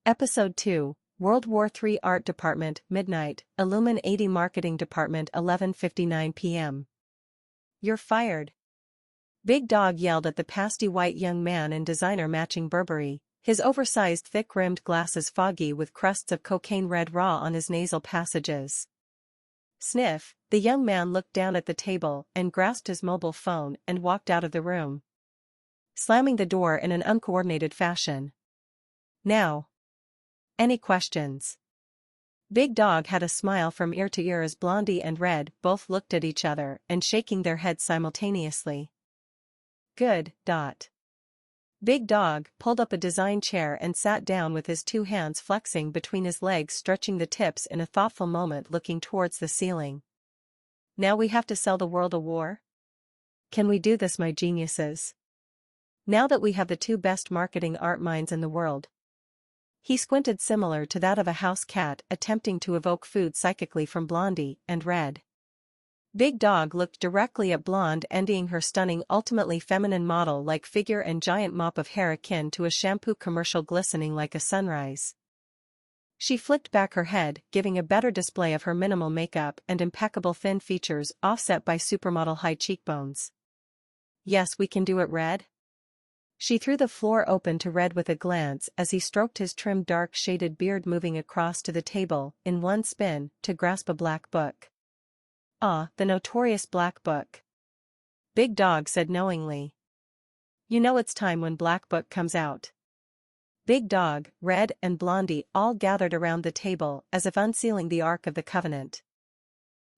Episode 2, World War III Art Department, midnight, GlobaLumin80 Marketing Department 11:59 p.m. You're fired. Big Dog yelled at the pasty white young man in designer-matching Burberry, his oversized thick-rimmed glasses foggy with crusts of cocaine red raw on his nasal passages. Sniff, the young man looked down at the table and grasped his mobile phone and walked out of the room, slamming the door in an uncoordinated fashion. Now. Any questions? Big Dog had a smile from ear to ear as Blondie and Red both looked at each other and shaking their heads simultaneously. Good. Big Dog pulled up a design chair and sat down with his two hands flexing between his legs, stretching the tips in a thoughtful moment, looking towards the ceiling. Now we have to sell the world a war? Can we do this, my geniuses? Now that we have the two best marketing art minds in the world. He squinted, similar to that of a house cat attempting to evoke food psychically from Blondie and Red. Big Dog looked directly at Blonde, envying her stunning, ultimately feminine model-like figure and giant mop of hair akin to a shampoo commercial glistening like a sunrise. She flicked back her head, giving a better display of her minimal makeup and impeccable thin features offset by supermodel high cheekbones. Yes, we can do it, Red. She threw the floor open to Red with a glance as he stroked his trimmed dark-shaded beard, moving across to the table in one spin to grasp a black book. Ah, the notorious black book. Big Dog said knowingly. You know it's time when Black Book comes out. Big Dog, Red and Blondie all gathered around the table as if unsealing the Ark of the Covenant.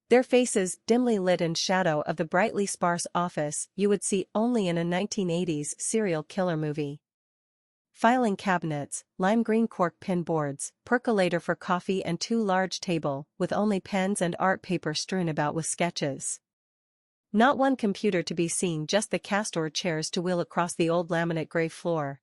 Their faces dimly lit in shadow of the brightly sparse office you would see only in a 1980s serial killer movie. Filing cabinets, lime green cork pin boards, percolator for coffee, and two large table with only pens and art paper strewn about with sketches. Not one computer to be seen, just the castor chairs to wheel across the old laminate gray floor.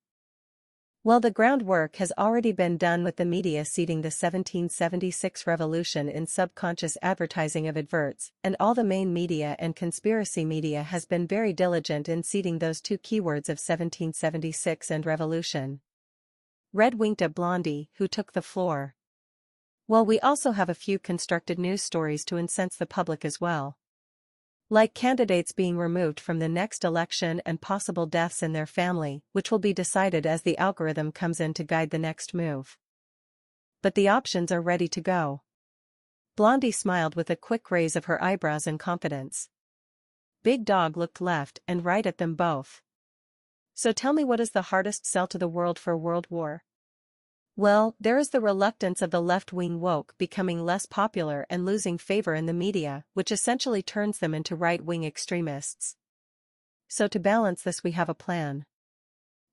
Well, the groundwork has already been done with the media seeding the 1776 revolution in subconscious advertising of adverts, and all the main media and conspiracy media has been very diligent in seeding those two keywords of 1776 and revolution. Red winked at Blondie, who took the floor. Well, we also have a few constructed news stories to incense the public as well. Like candidates being removed from the next election and possible deaths in their family, which will be decided as the algorithm comes in to guide the next move. But the options are ready to go. Blondie smiled with a quick raise of her eyebrows in confidence. Big Dog looked left and right at them both. So tell me, what is the hardest sell to the world for World War? Well, there is the reluctance of the left-wing woke becoming less popular and losing favor in the media, which essentially turns them into right-wing extremists. So to balance this, we have a plan.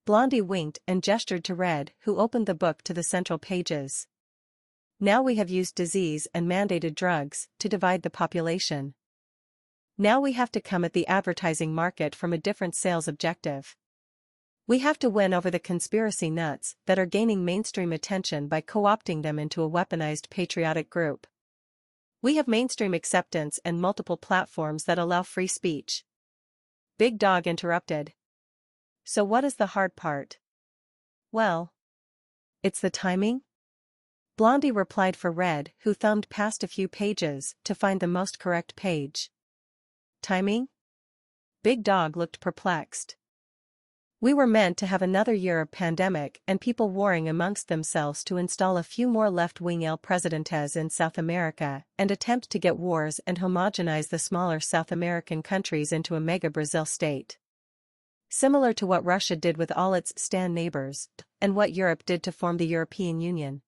Blondie winked and gestured to Red, who opened the book to the central pages. Now we have used disease and mandated drugs to divide the population. Now we have to come at the advertising market from a different sales objective. We have to win over the conspiracy nuts that are gaining mainstream attention by co-opting them into a weaponized patriotic group. We have mainstream acceptance and multiple platforms that allow free speech. Big Dog interrupted. So what is the hard part? Well, it's the timing. Blondie replied for Red, who thumbed past a few pages to find the most correct page. Timing? Big Dog looked perplexed. We were meant to have another year of pandemic and people warring amongst themselves to install a few more left-wing El Presidentes in South America and attempt to get wars and homogenize the smaller South American countries into a mega Brazil state. Similar to what Russia did with all its stan neighbors, and what Europe did to form the European Union.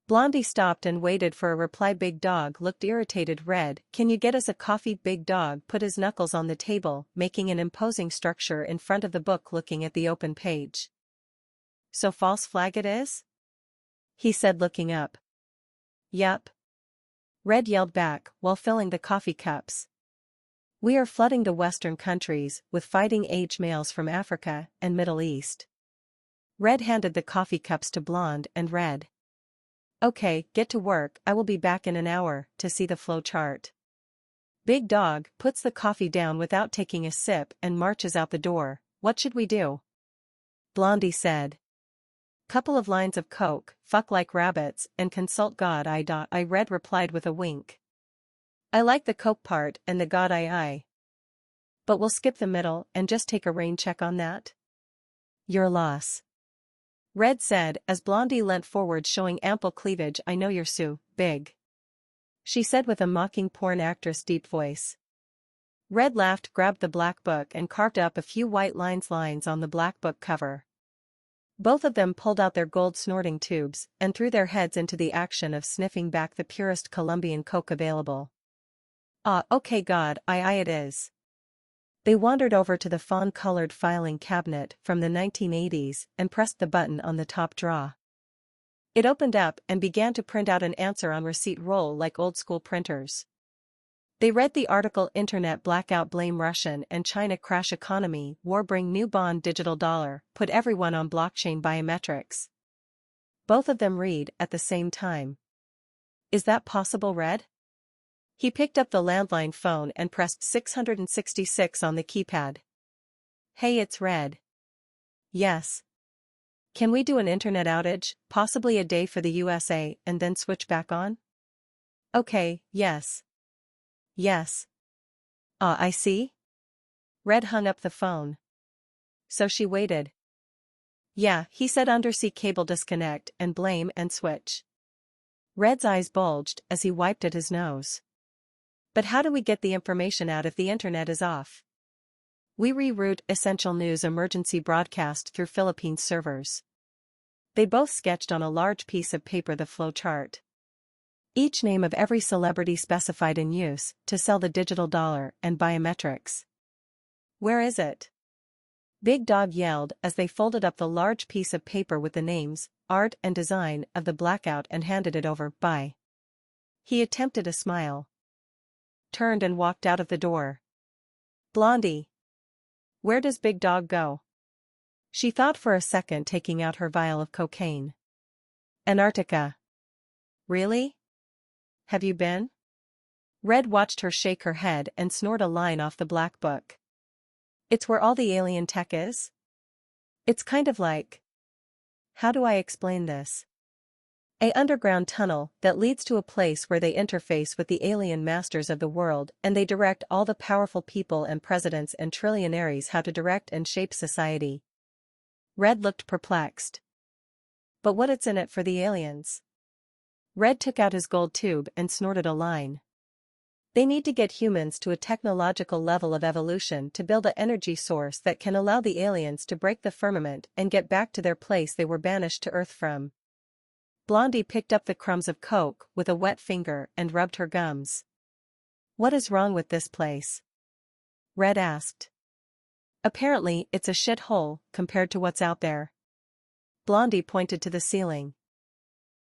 Blondie stopped and waited for a reply. Big Dog looked irritated. Red, can you get us a coffee? Big Dog put his knuckles on the table, making an imposing structure in front of the book, looking at the open page. So false flag it is? He said, looking up. Yup. Red yelled back while filling the coffee cups. We are flooding the Western countries with fighting-age males from Africa and Middle East. Red handed the coffee cups to Blonde and Red. Okay, get to work, I will be back in an hour to see the flow chart. Big Dog puts the coffee down without taking a sip and marches out the door. What should we do? Blondie said. Couple of lines of coke, fuck like rabbits, and consult God I. Red replied with a wink. I like the coke part and the God I. But we'll skip the middle and just take a rain check on that. Your loss. Red said as Blondie leant forward showing ample cleavage. I know you're so big. She said with a mocking porn actress deep voice. Red laughed, grabbed the black book and carved up a few white lines on the black book cover. Both of them pulled out their gold snorting tubes and threw their heads into the action of sniffing back the purest Colombian coke available. Ah, okay, God, I it is. They wandered over to the fawn-colored filing cabinet from the 1980s and pressed the button on the top drawer. It opened up and began to print out an answer on receipt roll like old-school printers. They read the article Internet blackout blame Russian and China crash economy war bring new bond digital dollar put everyone on blockchain biometrics. Both of them read at the same time. Is that possible, Red? He picked up the landline phone and pressed 666 on the keypad. Hey, it's Red. Yes. Can we do an internet outage, possibly a day for the USA, and then switch back on? Okay, yes. Yes. I see. Red hung up the phone. So she waited. Yeah, he said undersea cable disconnect and blame and switch. Red's eyes bulged as he wiped at his nose. But how do we get the information out if the internet is off? We reroute essential news emergency broadcast through Philippine servers. They both sketched on a large piece of paper the flow chart. Each name of every celebrity specified in use to sell the digital dollar and biometrics. Where is it? Big Dog yelled as they folded up the large piece of paper with the names, art and design of the blackout and handed it over. Bye. He attempted a smile. Turned and walked out of the door. Blondie. Where does Big Dog go? She thought for a second, taking out her vial of cocaine. Antarctica. Really? Have you been? Red watched her shake her head and snort a line off the black book. It's where all the alien tech is? It's kind of like... How do I explain this? An underground tunnel that leads to a place where they interface with the alien masters of the world and they direct all the powerful people and presidents and trillionaires how to direct and shape society. Red looked perplexed. But what's in it for the aliens? Red took out his gold tube and snorted a line. They need to get humans to a technological level of evolution to build an energy source that can allow the aliens to break the firmament and get back to their place they were banished to Earth from. Blondie picked up the crumbs of coke with a wet finger and rubbed her gums. What is wrong with this place? Red asked. Apparently it's a shithole compared to what's out there. Blondie pointed to the ceiling.